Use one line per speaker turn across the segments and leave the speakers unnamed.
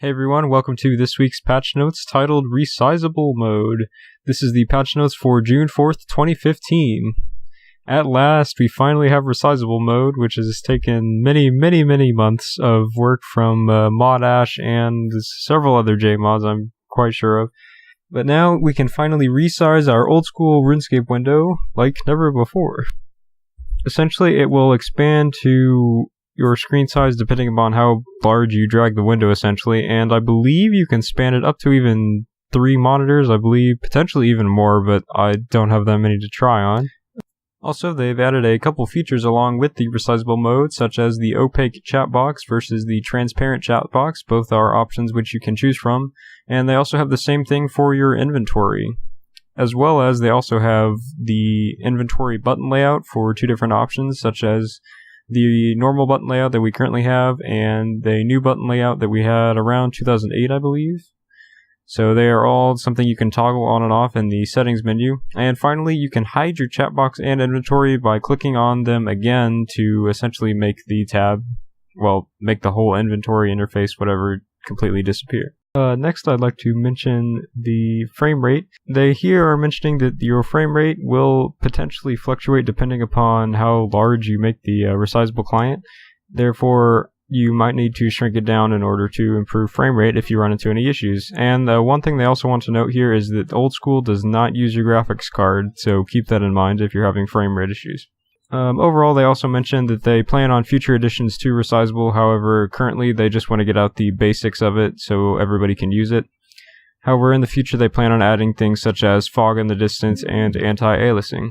Hey everyone, welcome to this week's patch notes titled Re-sizable mode. This is the patch notes for June 4th, 2015. At last, we finally have Re-sizable mode, which has taken many months of work from Mod Ash and several other JMods I'm quite sure of. But now we can finally resize our Oldschool Runescape window like never before. Essentially, it will expand to your screen size depending upon how large you drag the window, essentially, and I believe you can span it up to even 3 monitors, I believe, potentially even more, but I don't have that many to try on. Also, they've added a couple features along with the resizable mode, such as the opaque chat box versus the transparent chat box. Both are options which you can choose from, and they also have the same thing for your inventory. As well as they also have the inventory button layout for 2 different options, such as the normal button layout that we currently have and the new button layout that we had around 2008, I believe. So they are all something you can toggle on and off in the settings menu. And finally, you can hide your chat box and inventory by clicking on them again to essentially make the tab, well, make the whole inventory interface, whatever, completely disappear. Next, I'd like to mention the frame rate. They here are mentioning that your frame rate will potentially fluctuate depending upon how large you make the resizable client. Therefore, you might need to shrink it down in order to improve frame rate if you run into any issues. And one thing they also want to note here is that Oldschool does not use your graphics card, so keep that in mind if you're having frame rate issues. Overall, they also mentioned that they plan on future additions to Resizable. However, currently they just want to get out the basics of it so everybody can use it. However, in the future they plan on adding things such as fog in the distance and anti-aliasing.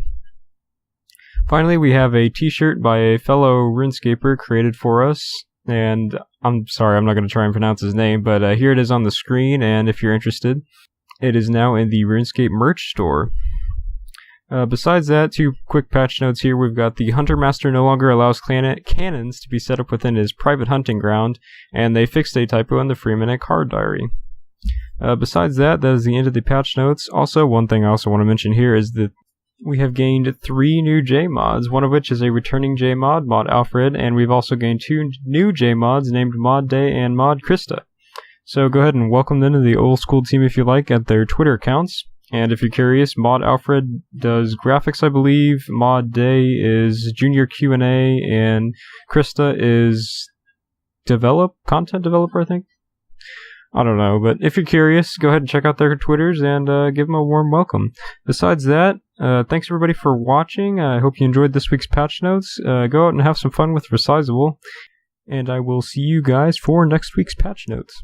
Finally, we have a t-shirt by a fellow RuneScaper created for us, and I'm sorry, I'm not going to try and pronounce his name, but here it is on the screen, and if you're interested, it is now in the RuneScape merch store. Besides that, 2 quick patch notes here. We've got the Hunter Master no longer allows cannons to be set up within his private hunting ground, and they fixed a typo in the Freeman card diary. Besides that, that is the end of the patch notes. Also, one thing I also want to mention here is that we have gained 3 new JMods, one of which is a returning JMod, Mod Alfred, and we've also gained 2 new JMods named Mod Day and Mod Krista. So go ahead and welcome them to the Oldschool team if you like at their Twitter accounts. And if you're curious, Mod Alfred does graphics, I believe. Mod Day is Junior Q&A, and Krista is content developer, I think. I don't know, but if you're curious, go ahead and check out their Twitters and give them a warm welcome. Besides that, thanks everybody for watching. I hope you enjoyed this week's patch notes. Go out and have some fun with Resizable, and I will see you guys for next week's patch notes.